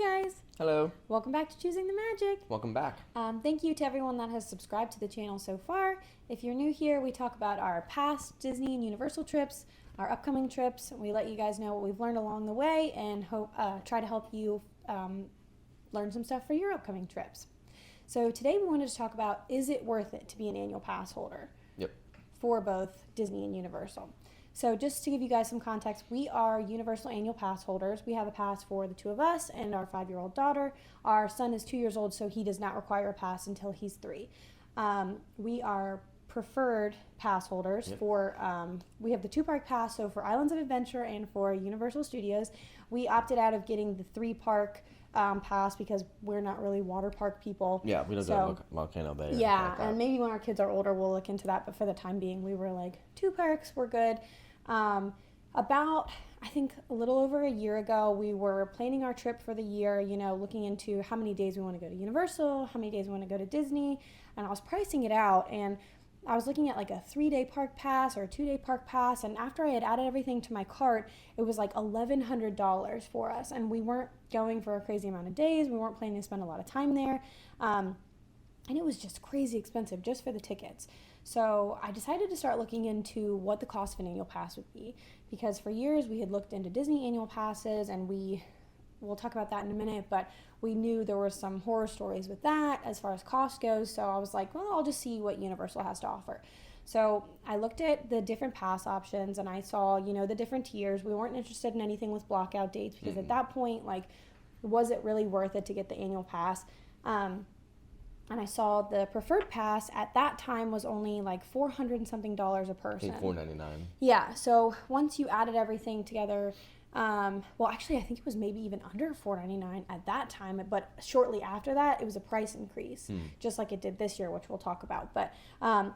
guys! Hello. Welcome back to Choosing the Magic. Welcome back. Thank you to everyone that has subscribed to the channel so far. If you're new here, we talk about our past Disney and Universal trips, our upcoming trips. We let you guys know what we've learned along the way and try to help you learn some stuff for your upcoming trips. So today we wanted to talk about, is it worth it to be an annual pass holder? Yep. For both Disney and Universal. So just to give you guys some context, we are Universal annual pass holders. We have a pass for the two of us and our 5-year-old daughter. Our son is 2 years old, so he does not require a pass until he's 3. We are preferred pass holders for, we have the 2-park pass, so for Islands of Adventure and for Universal Studios. We opted out of getting the 3-park pass because we're not really water park people. Yeah, we don't go to Volcano Bay. Yeah, like and maybe when our kids are older, we'll look into that. But for the time being, we were like, 2 parks, we're good. About, I think, a little over a year ago, we were planning our trip for the year, you know, looking into how many days we want to go to Universal, how many days we want to go to Disney, and I was pricing it out, and I was looking at like a 3-day park pass or a 2-day park pass, and after I had added everything to my cart, it was like $1,100 for us, and we weren't going for a crazy amount of days, we weren't planning to spend a lot of time there, and it was just crazy expensive just for the tickets. So I decided to start looking into what the cost of an annual pass would be, because for years we had looked into Disney annual passes, and we'll talk about that in a minute, but we knew there were some horror stories with that as far as cost goes, so I was like, well, I'll just see what Universal has to offer. So I looked at the different pass options, and I saw, you know, the different tiers. We weren't interested in anything with blockout dates, because at that point, like, was it really worth it to get the annual pass? And I saw the preferred pass at that time was only like $400 and something a person. I think $499. Yeah, so once you added everything together, well, actually, I think it was maybe even under $499 at that time, but shortly after that, it was a price increase, just like it did this year, which we'll talk about. But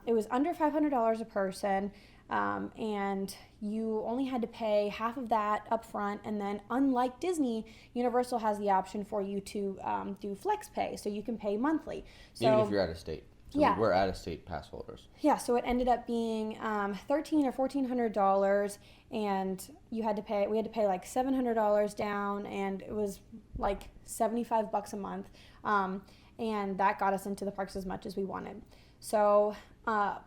it was under $500 a person, and you only had to pay half of that up front, and then unlike Disney, Universal has the option for you to do flex pay, so you can pay monthly. So, even if you're out of state. So yeah. We're out of state pass holders. Yeah, so it ended up being $1,300 or $1,400, and we had to pay like $700 down, and it was like $75 a month, and that got us into the parks as much as we wanted. So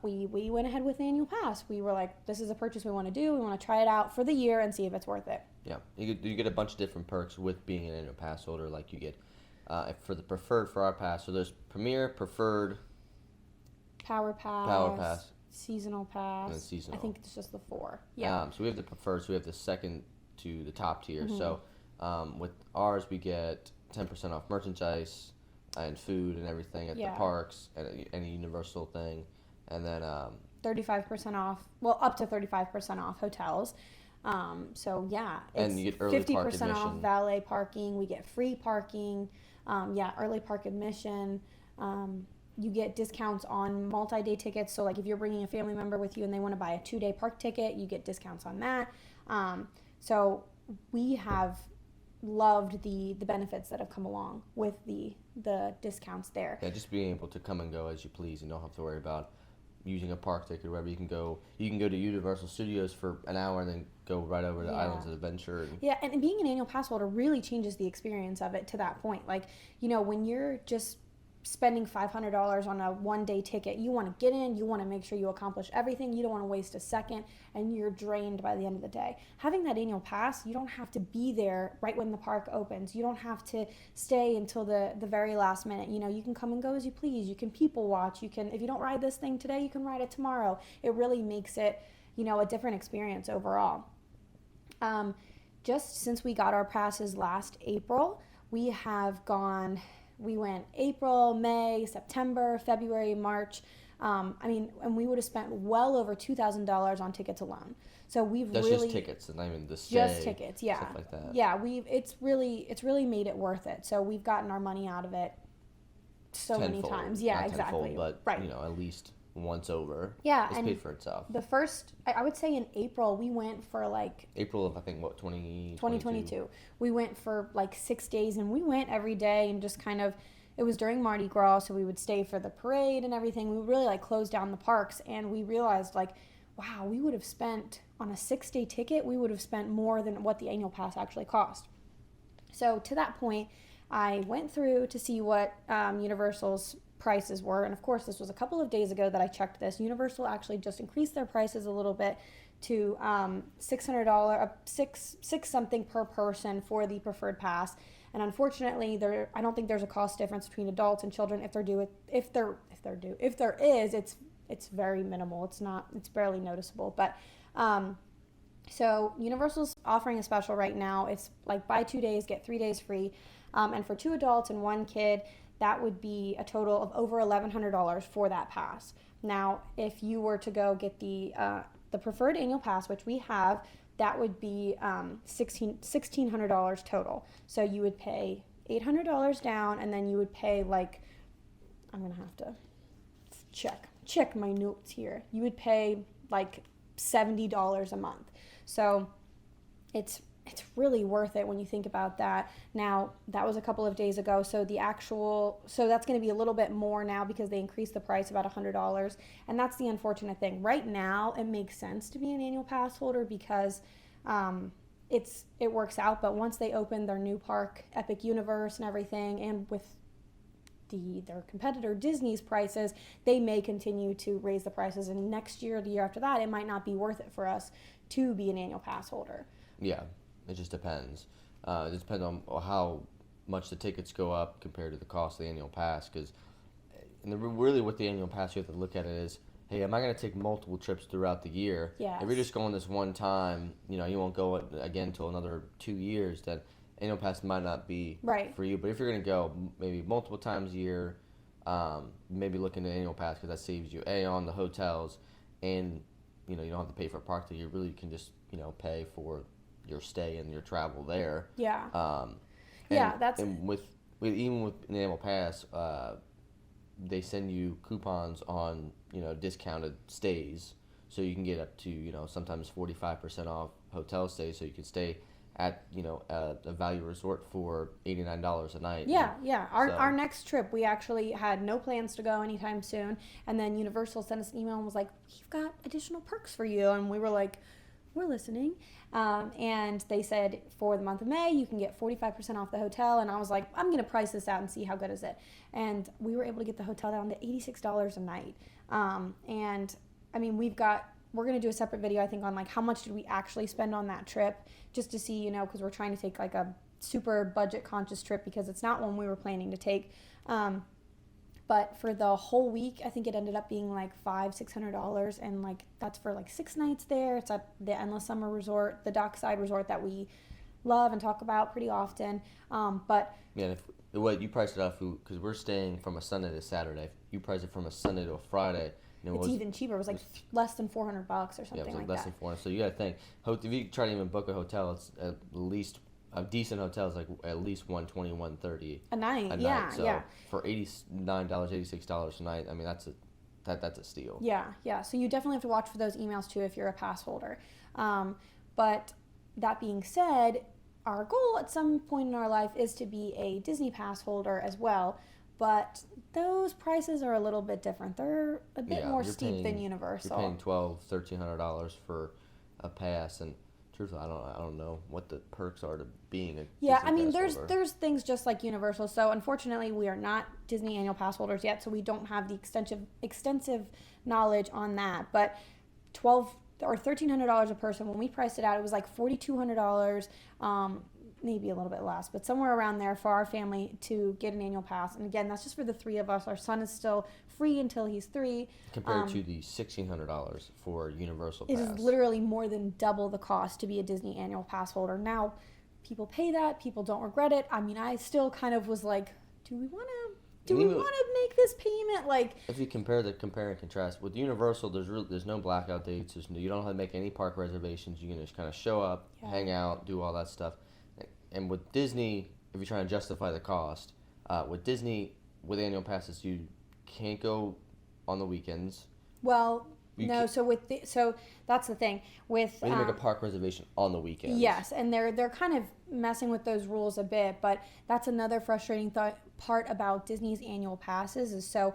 we went ahead with the annual pass. We were like, this is a purchase we want to do. We want to try it out for the year and see if it's worth it. Yeah, you get a bunch of different perks with being an annual pass holder. Like you get for the preferred for our pass. So there's Premier, Preferred, Power Pass, Seasonal Pass. And Seasonal. I think it's just the 4. Yeah. So we have the preferred. So we have the second to the top tier. So with ours, we get 10% off merchandise and food and everything at the parks and any Universal thing, and then 35% off. Well, up to 35% off hotels. So yeah, and you get early 50% park admission. off valet parking. We get free parking. Early park admission. You get discounts on multi-day tickets. So like if you're bringing a family member with you and they want to buy a 2-day park ticket, you get discounts on that. So we have loved the benefits that have come along with the discounts there. Yeah, just being able to come and go as you please and don't have to worry about using a park ticket or wherever. You can go to Universal Studios for an hour and then go right over to Islands of Adventure. And being an annual pass holder really changes the experience of it to that point. Like, you know, when you're just spending $500 on a 1-day ticket, you want to get in, you want to make sure you accomplish everything, you don't want to waste a second, and you're drained by the end of the day. Having that annual pass, you don't have to be there right when the park opens. You don't have to stay until the very last minute. You know, you can come and go as you please. You can people watch. You can, if you don't ride this thing today, you can ride it tomorrow. It really makes it, you know, a different experience overall. Just since we got our passes last April, we went April, May, September, February, March. And we would have spent well over $2,000 on tickets alone. So That's just tickets, not even the stay. Just tickets, yeah. Stuff like that. Yeah, it's really made it worth it. So we've gotten our money out of it many times. Yeah, not exactly. Tenfold, but right. You know, at least once over. Yeah, it's paid for itself. The first, I would say in April, we went for like April of, I think, 2022. We went for like 6 days, and we went every day and just kind of, it was during Mardi Gras, so we would stay for the parade and everything. We would really like close down the parks, and we realized like, wow, we would have spent on a 6-day ticket, we would have spent more than what the annual pass actually cost. So to that point, I went through to see what Universal's prices were. And of course, this was a couple of days ago that I checked this. Universal actually just increased their prices a little bit to $600, six something per person for the preferred pass. And unfortunately, I don't think there's a cost difference between adults and children. If there is, it's very minimal. It's barely noticeable. But so Universal's offering a special right now. It's like buy 2 days, get 3 days free. And for 2 adults and 1 kid, that would be a total of over $1,100 for that pass. Now, if you were to go get the preferred annual pass, which we have, that would be $1,600 total. So you would pay $800 down, and then you would pay like, I'm gonna have to check my notes here. You would pay like $70 a month. So it's really worth it when you think about that. Now, that was a couple of days ago, so that's going to be a little bit more now because they increased the price about $100, and that's the unfortunate thing. Right now, it makes sense to be an annual pass holder because it works out, but once they open their new park, Epic Universe and everything, and with their competitor Disney's prices, they may continue to raise the prices, and next year, the year after that, it might not be worth it for us to be an annual pass holder. Yeah, it just depends. It just depends on how much the tickets go up compared to the cost of the annual pass. Because really with the annual pass, you have to look at it as, hey, am I going to take multiple trips throughout the year? Yes. If you're just going this one time, you won't go again until another 2 years, then annual pass might not be right for you. But if you're going to go maybe multiple times a year, maybe looking at annual pass because that saves you on the hotels, and you don't have to pay for a park ticket. You really can just pay for your stay and your travel there. Yeah. And with even with an annual pass, they send you coupons on discounted stays, so you can get up to sometimes 45% off hotel stays, so you can stay at a value resort for $89 a night. Yeah. Our next trip, we actually had no plans to go anytime soon, and then Universal sent us an email and was like, we've got additional perks for you, and we were like, we're listening. And they said for the month of May, you can get 45% off the hotel. And I was like, I'm going to price this out and see how good is it. And we were able to get the hotel down to $86 a night. And I mean, we're going to do a separate video, I think, on like how much did we actually spend on that trip, just to see, because we're trying to take like a super budget conscious trip because it's not one we were planning to take. But for the whole week, I think it ended up being like $600, and like that's for like 6 nights there. It's at the Endless Summer Resort, the Dockside Resort that we love and talk about pretty often. But yeah, you priced it out because we're staying from a Sunday to Saturday. If you price it from a Sunday to a Friday, it's even cheaper. It was like less than $400 or something like that. Yeah, it was like less than $400. So you got to think, if you try to even book a hotel, it's at least a decent hotel is like at least $120, $130 a night. So for $89, $86 a night, I mean that's a steal. Yeah. So you definitely have to watch for those emails too if you're a pass holder. But that being said, our goal at some point in our life is to be a Disney pass holder as well. But those prices are a little bit different. They're a bit more steep than Universal. You're paying $1,200, $1,300 for a pass, and truthfully, I don't know what the perks are to being a Disney I mean, pass holder. there's things just like Universal. So unfortunately, we are not Disney annual pass holders yet, so we don't have the extensive knowledge on that. But $1,200 or $1,300 a person. When we priced it out, it was like $4,200. Maybe a little bit less, but somewhere around there for our family to get an annual pass. And again, that's just for the 3 of us. Our son is still free until he's 3. Compared to the $1,600 for Universal Pass. It is literally more than double the cost to be a Disney annual pass holder. Now, people pay that. People don't regret it. I mean, I still kind of was like, do we want to make this payment? Like, if you compare and contrast with Universal, there's no blackout dates. You don't have to make any park reservations. You can just kind of show up, hang out, do all that stuff. And with Disney, if you're trying to justify the cost, with Disney, with annual passes, you can't go on the weekends. Well, no. So that's the thing with. You make a park reservation on the weekends. Yes, and they're kind of messing with those rules a bit, but that's another frustrating part about Disney's annual passes is so.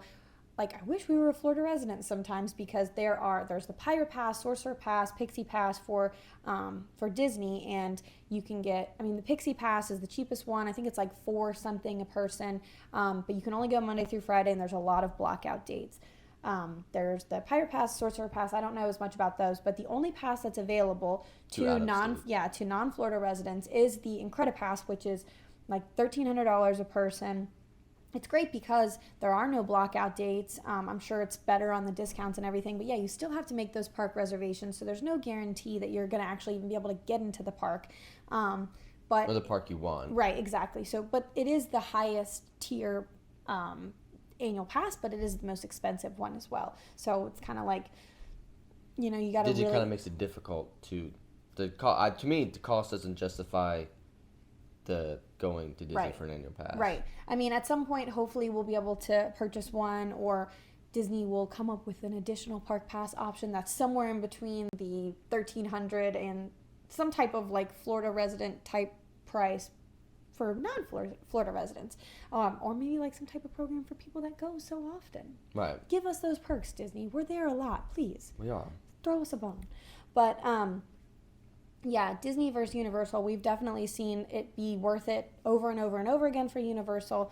like, I wish we were a Florida resident sometimes, because there's the Pirate Pass, Sorcerer Pass, Pixie Pass for Disney, and you can get, I mean, the Pixie Pass is the cheapest one. I think it's like $4 something a person, but you can only go Monday through Friday, and there's a lot of blackout dates. There's the Pirate Pass, Sorcerer Pass. I don't know as much about those, but the only pass that's available to non-Florida residents is the Incredipass, which is like $1,300 a person. It's great because there are no blackout dates. I'm sure it's better on the discounts and everything, but yeah, you still have to make those park reservations, so there's no guarantee that you're going to actually even be able to get into the park. Or the park you want. Right, exactly. So, but it is the highest tier annual pass, but it is the most expensive one as well. So it's kind of like, you know, you got to really... kind of makes it difficult to me, the cost doesn't justify the going to Disney for an annual pass. Right. I mean, at some point, hopefully we'll be able to purchase one, or Disney will come up with an additional park pass option that's somewhere in between the $1,300 and some type of like Florida resident type price for non-Florida residents, or maybe like some type of program for people that go so often. Right. Give us those perks, Disney. We're there a lot, please. We are. Throw us a bone. But yeah, Disney versus Universal, we've definitely seen it be worth it over and over and over again for Universal.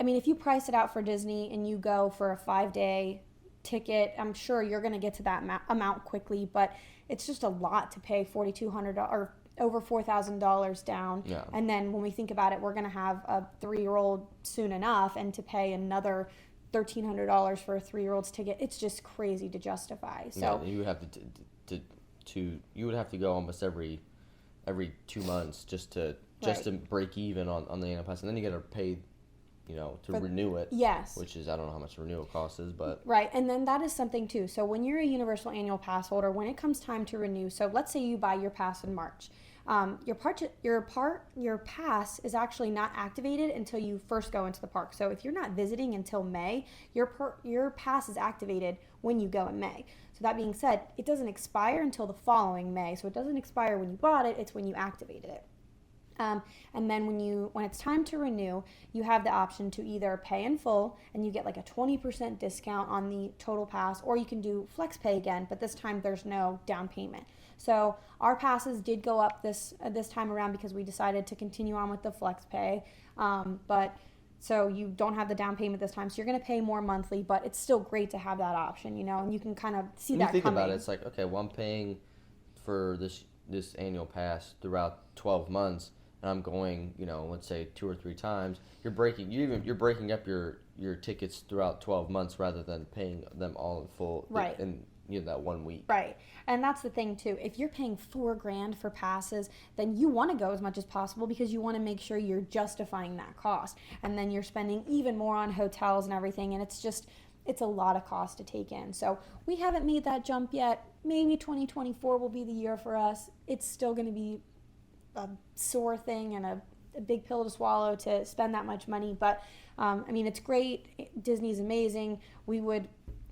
I mean, if you price it out for Disney and you go for a 5-day ticket, I'm sure you're going to get to that amount quickly, but it's just a lot to pay $4,200 or over $4,000 down. Yeah. And then when we think about it, we're going to have a 3-year-old soon enough, and to pay another $1,300 for a 3-year-old's ticket, it's just crazy to justify. So yeah, you have you would have to go almost every 2 months just to break even on the annual pass, and then you got to pay, you know, to renew it. Yes. Which is, I don't know how much the renewal cost is, but right, and then that is something too. So when you're a Universal annual pass holder, when it comes time to renew, so let's say you buy your pass in March. Your pass is actually not activated until you first go into the park. So if you're not visiting until May, your pass is activated when you go in May. So that being said, it doesn't expire until the following May. So it doesn't expire when you bought it, it's when you activated it. And then when it's time to renew, you have the option to either pay in full and you get like a 20% discount on the total pass, or you can do flex pay again, but this time there's no down payment. So our passes did go up this time around because we decided to continue on with the flex pay. But so you don't have the down payment this time, so you're going to pay more monthly, but it's still great to have that option, you know, and you can kind of see that coming. When you think about it, it's like, okay, well, I'm paying for this annual pass throughout 12 months, and I'm going, you know, let's say 2 or 3 times. You're breaking up your tickets throughout 12 months rather than paying them all in full. Right. In that 1 week. Right. And that's the thing too. If you're paying $4,000 for passes, then you want to go as much as possible because you want to make sure you're justifying that cost. And then you're spending even more on hotels and everything, and it's a lot of cost to take in. So we haven't made that jump yet. Maybe 2024 will be the year for us. It's still going to be a sore thing and a big pill to swallow to spend that much money. But, I mean, it's great. Disney's amazing. We would,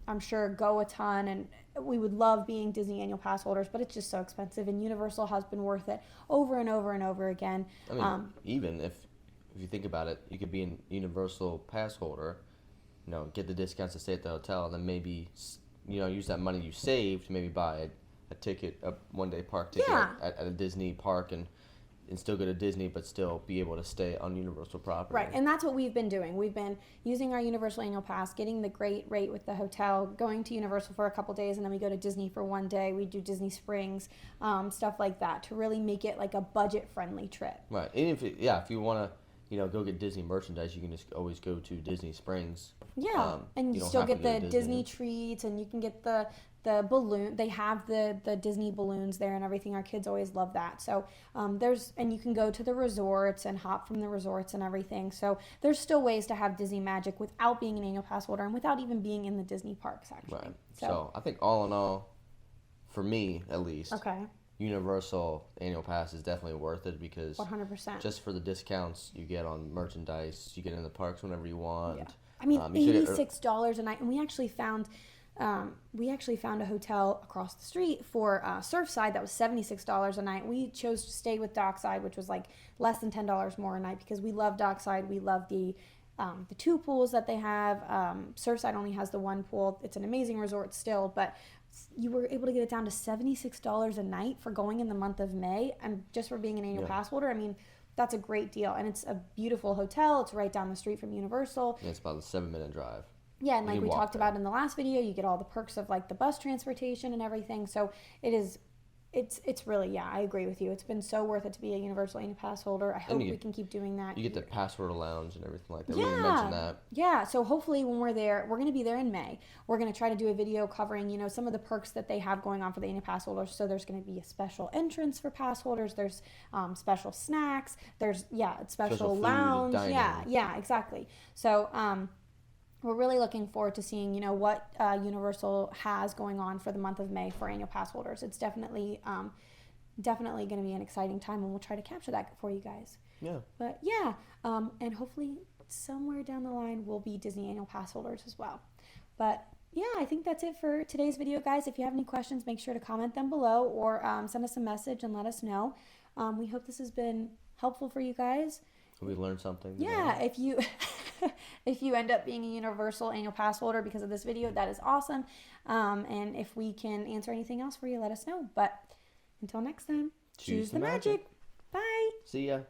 I'm sure, go a ton, and we would love being Disney annual pass holders, but it's just so expensive, and Universal has been worth it over and over and over again. I mean, even if you think about it, you could be a Universal pass holder, you know, get the discounts to stay at the hotel, and then maybe, you know, use that money you saved to maybe buy a ticket, a 1-day park ticket at a Disney park, and still go to Disney, but still be able to stay on Universal property. Right, and that's what we've been doing. We've been using our Universal annual pass, getting the great rate with the hotel, going to Universal for a couple days, and then we go to Disney for 1 day. We do Disney Springs, stuff like that, to really make it like a budget-friendly trip. Right, and if you want to, you know, go get Disney merchandise, you can just always go to Disney Springs. Yeah, and you still get the Disney treats, and you can get the balloon. They have the Disney balloons there and everything. Our kids always love that. So and you can go to the resorts and hop from the resorts and everything. So there's still ways to have Disney magic without being an annual pass holder and without even being in the Disney parks, actually. Right. So I think all in all, for me at least, Universal annual pass is definitely worth it because 100%. Just for the discounts you get on merchandise, you get in the parks whenever you want. Yeah. I mean, $86 a night, and we actually found a hotel across the street for Surfside that was $76 a night. We chose to stay with Dockside, which was like less than $10 more a night because we love Dockside. We love the the 2 pools that they have. Surfside only has the 1 pool. It's an amazing resort still, but you were able to get it down to $76 a night for going in the month of May, and just for being an annual pass holder. I mean, that's a great deal, and it's a beautiful hotel. It's right down the street from Universal. Yeah, it's about a 7-minute drive. Yeah, and like we talked about in the last video, you get all the perks of like the bus transportation and everything. So it's really, yeah, I agree with you. It's been so worth it to be a Universal annual pass holder. I hope we can keep doing that. You get the password lounge and everything like that. We didn't mention that. Yeah, so hopefully when we're there, we're going to be there in May. We're going to try to do a video covering, some of the perks that they have going on for the annual pass holders. So there's going to be a special entrance for pass holders. There's special snacks. There's, special lounge. Dining. Yeah, exactly. So, we're really looking forward to seeing, what Universal has going on for the month of May for annual pass holders. It's definitely going to be an exciting time, and we'll try to capture that for you guys. Yeah. But and hopefully somewhere down the line we'll be Disney annual pass holders as well. But yeah, I think that's it for today's video, guys. If you have any questions, make sure to comment them below or send us a message and let us know. We hope this has been helpful for you guys. We learned something. Yeah, if you if you end up being a Universal annual pass holder because of this video, that is awesome. And if we can answer anything else for you, let us know. But until next time, choose the magic. Bye. See ya.